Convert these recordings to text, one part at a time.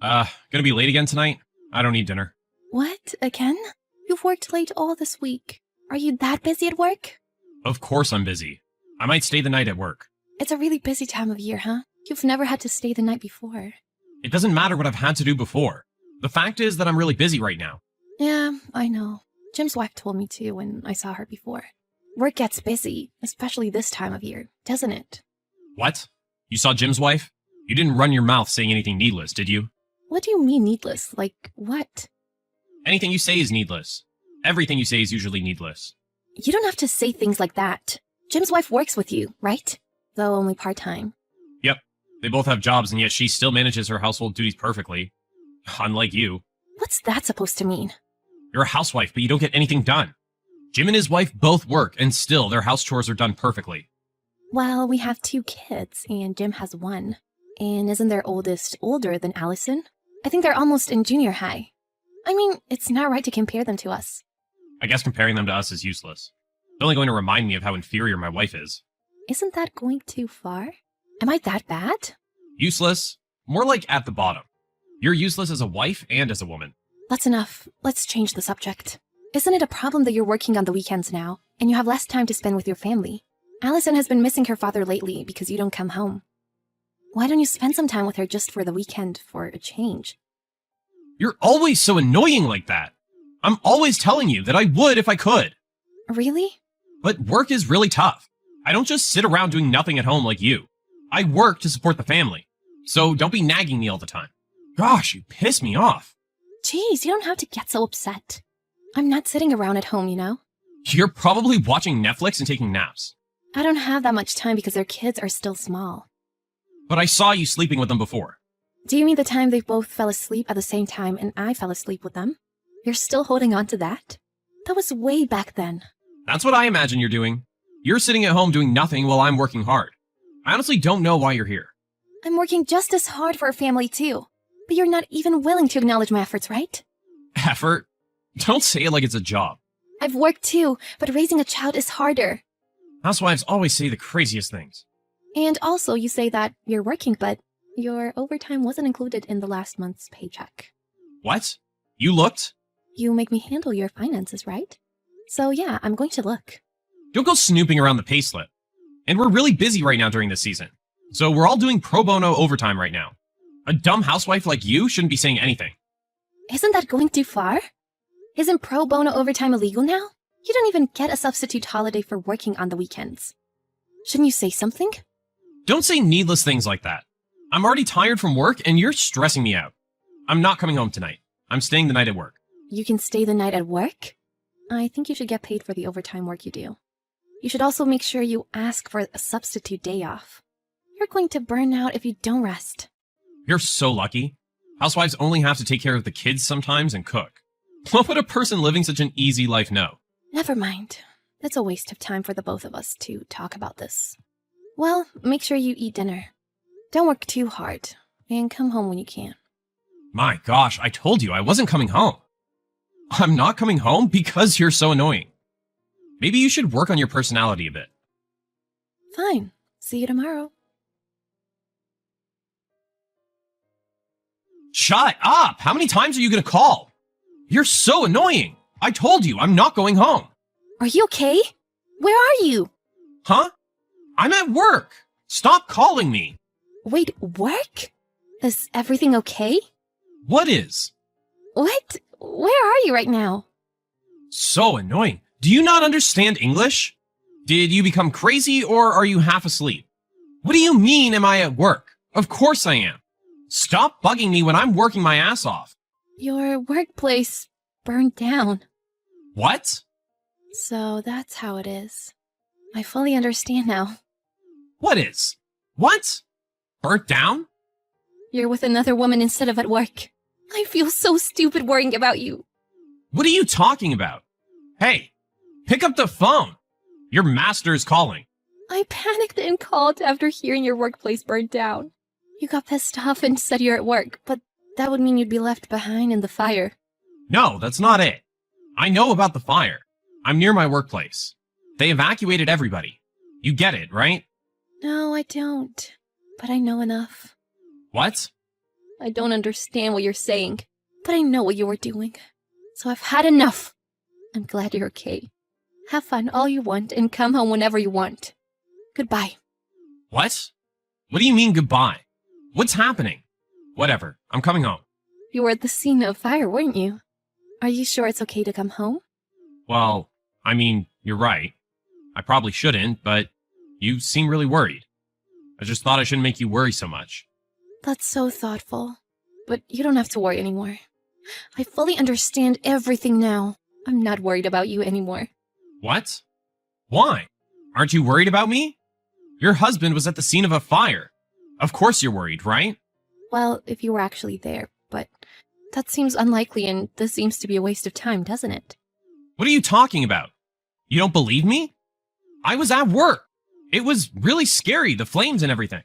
Gonna be late again tonight? I don't need dinner. What? Again? You've worked late all this week. Are you that busy at work? Of course I'm busy. I might stay the night at work. It's a really busy time of year, huh? You've never had to stay the night before. It doesn't matter what I've had to do before. The fact is that I'm really busy right now. Yeah, I know. Jim's wife told me too when I saw her before. Work gets busy, especially this time of year, doesn't it? What? You saw Jim's wife? You didn't run your mouth saying anything needless, did you? What do you mean needless? Like, what? Anything you say is needless. Everything you say is usually needless. You don't have to say things like that. Jim's wife works with you, right? Though only part-time. Yep. They both have jobs, and yet she still manages her household duties perfectly. Unlike you. What's that supposed to mean? You're a housewife, but you don't get anything done. Jim and his wife both work, and still their house chores are done perfectly. Well, we have 2 kids, and Jim has 1. And isn't their oldest older than Allison? I think they're almost in junior high. I mean, it's not right to compare them to us. I guess comparing them to us is useless. It's only going to remind me of how inferior my wife is. Isn't that going too far? Am I that bad? Useless? More like at the bottom. You're useless as a wife and as a woman. That's enough. Let's change the subject. Isn't it a problem that you're working on the weekends now, and you have less time to spend with your family? Allison has been missing her father lately because you don't come home. Why don't you spend some time with her just for the weekend for a change? You're always so annoying like that. I'm always telling you that I would if I could. Really? But work is really tough. I don't just sit around doing nothing at home like you. I work to support the family. So don't be nagging me all the time. Gosh, you piss me off. Jeez, you don't have to get so upset. I'm not sitting around at home, you know? You're probably watching Netflix and taking naps. I don't have that much time because their kids are still small. But I saw you sleeping with them before. Do you mean the time they both fell asleep at the same time and I fell asleep with them? You're still holding on to that? That was way back then. That's what I imagine you're doing. You're sitting at home doing nothing while I'm working hard. I honestly don't know why you're here. I'm working just as hard for our family too. But you're not even willing to acknowledge my efforts, right? Effort? Don't say it like it's a job. I've worked too, but raising a child is harder. Housewives always say the craziest things. And also you say that you're working, but your overtime wasn't included in the last month's paycheck. What? You looked? You make me handle your finances, right? So yeah, I'm going to look. Don't go snooping around the payslip. And we're really busy right now during this season. So we're all doing pro bono overtime right now. A dumb housewife like you shouldn't be saying anything. Isn't that going too far? Isn't pro bono overtime illegal now? You don't even get a substitute holiday for working on the weekends. Shouldn't you say something? Don't say needless things like that. I'm already tired from work and you're stressing me out. I'm not coming home tonight. I'm staying the night at work. You can stay the night at work? I think you should get paid for the overtime work you do. You should also make sure you ask for a substitute day off. You're going to burn out if you don't rest. You're so lucky. Housewives only have to take care of the kids sometimes and cook. What would a person living such an easy life know? Never mind. It's a waste of time for the both of us to talk about this. Well, make sure you eat dinner. Don't work too hard, and come home when you can. My gosh, I told you I wasn't coming home. I'm not coming home because you're so annoying. Maybe you should work on your personality a bit. Fine. See you tomorrow. Shut up! How many times are you gonna call? You're so annoying! I told you, I'm not going home. Are you okay? Where are you? Huh? I'm at work. Stop calling me. Wait, work? Is everything okay? What is? What? Where are you right now? So annoying. Do you not understand English? Did you become crazy or are you half asleep? What do you mean am I at work? Of course I am. Stop bugging me when I'm working my ass off. Your workplace burned down. What? So that's how it is. I fully understand now. What is? What? Burnt down? You're with another woman instead of at work. I feel so stupid worrying about you. What are you talking about? Hey, pick up the phone. Your master's calling. I panicked and called after hearing your workplace burned down. You got pissed off and said you're at work, but that would mean you'd be left behind in the fire. No, that's not it. I know about the fire. I'm near my workplace. They evacuated everybody. You get it, right? No, I don't. But I know enough. What? I don't understand what you're saying, but I know what you were doing. So I've had enough. I'm glad you're okay. Have fun all you want and come home whenever you want. Goodbye. What? What do you mean goodbye? What's happening? Whatever, I'm coming home. You were at the scene of fire, weren't you? Are you sure it's okay to come home? Well, I mean, you're right. I probably shouldn't, but you seem really worried. I just thought I shouldn't make you worry so much. That's so thoughtful. But you don't have to worry anymore. I fully understand everything now. I'm not worried about you anymore. What? Why? Aren't you worried about me? Your husband was at the scene of a fire. Of course you're worried, right? Well, if you were actually there, but that seems unlikely and this seems to be a waste of time, doesn't it? What are you talking about? You don't believe me? I was at work. It was really scary, the flames and everything.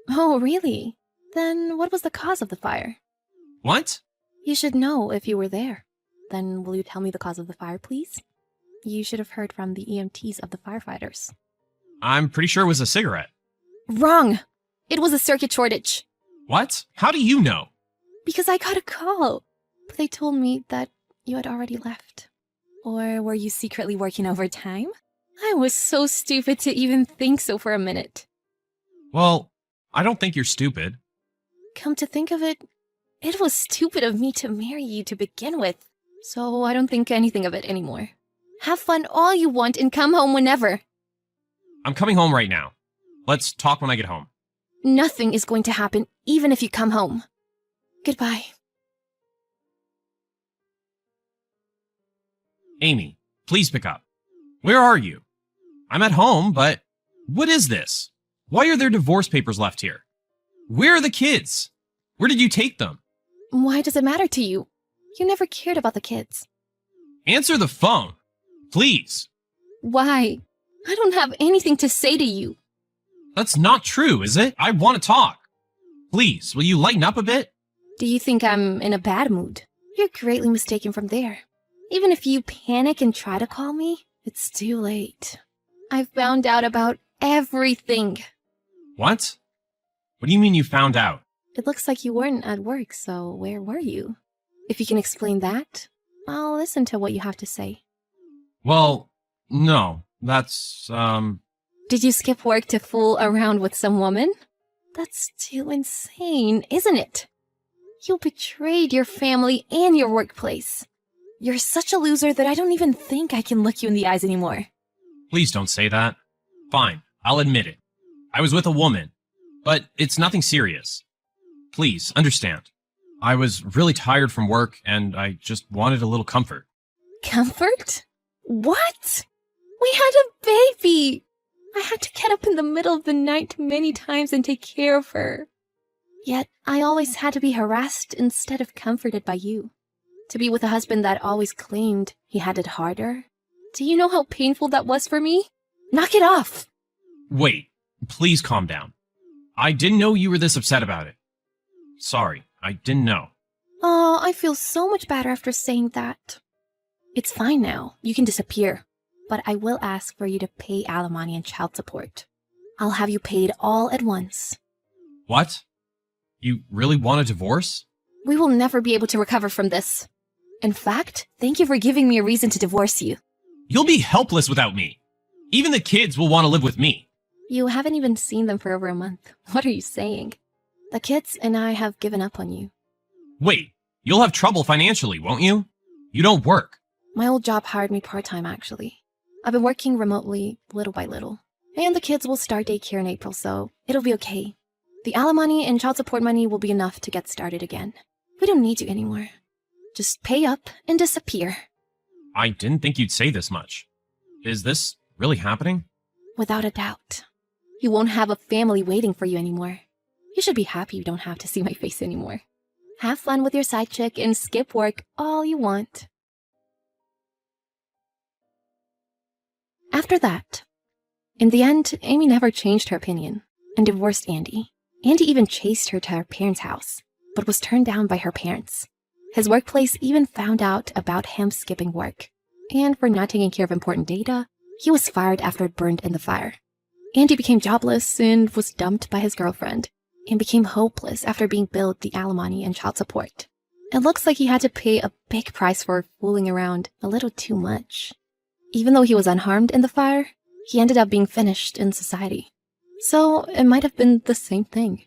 Oh, really? Then what was the cause of the fire? What? You should know if you were there. Then will you tell me the cause of the fire, please? You should have heard from the EMTs of the firefighters. I'm pretty sure it was a cigarette. Wrong! It was a circuit shortage. What? How do you know? Because I got a call. But they told me that you had already left. Or were you secretly working overtime? I was so stupid to even think so for a minute. Well, I don't think you're stupid. Come to think of it, it was stupid of me to marry you to begin with. So I don't think anything of it anymore. Have fun all you want and come home whenever. I'm coming home right now. Let's talk when I get home. Nothing is going to happen even if you come home. Goodbye. Amy, please pick up. Where are you? I'm at home, but what is this? Why are there divorce papers left here? Where are the kids? Where did you take them? Why does it matter to you? You never cared about the kids. Answer the phone, please. Why? I don't have anything to say to you. That's not true, is it? I want to talk. Please, will you lighten up a bit? Do you think I'm in a bad mood? You're greatly mistaken from there. Even if you panic and try to call me, it's too late. I found out about everything. What? What do you mean you found out? It looks like you weren't at work, so where were you? If you can explain that, I'll listen to what you have to say. Well, no, that's, Did you skip work to fool around with some woman? That's too insane, isn't it? You betrayed your family and your workplace. You're such a loser that I don't even think I can look you in the eyes anymore. Please don't say that. Fine, I'll admit it. I was with a woman, but it's nothing serious. Please, understand. I was really tired from work, and I just wanted a little comfort. Comfort? What? We had a baby! I had to get up in the middle of the night many times and take care of her. Yet, I always had to be harassed instead of comforted by you. To be with a husband that always claimed he had it harder. Do you know how painful that was for me? Knock it off! Wait, please calm down. I didn't know you were this upset about it. Sorry, I didn't know. Oh, I feel so much better after saying that. It's fine now. You can disappear. But I will ask for you to pay alimony and child support. I'll have you paid all at once. What? You really want a divorce? We will never be able to recover from this. In fact, thank you for giving me a reason to divorce you. You'll be helpless without me. Even the kids will want to live with me. You haven't even seen them for over a month. What are you saying? The kids and I have given up on you. Wait, you'll have trouble financially, won't you? You don't work. My old job hired me part-time, actually. I've been working remotely, little by little. And the kids will start daycare in April, so it'll be okay. The alimony and child support money will be enough to get started again. We don't need you anymore. Just pay up and disappear. I didn't think you'd say this much. Is this really happening? Without a doubt. You won't have a family waiting for you anymore. You should be happy you don't have to see my face anymore. Have fun with your side chick and skip work all you want. After that, in the end, Amy never changed her opinion and divorced Andy. Andy even chased her to her parents' house, but was turned down by her parents. His workplace even found out about him skipping work, and for not taking care of important data, he was fired after it burned in the fire. Andy became jobless and was dumped by his girlfriend. and became hopeless after being billed the alimony and child support. It looks like he had to pay a big price for fooling around a little too much. Even though he was unharmed in the fire, he ended up being finished in society. So it might have been the same thing.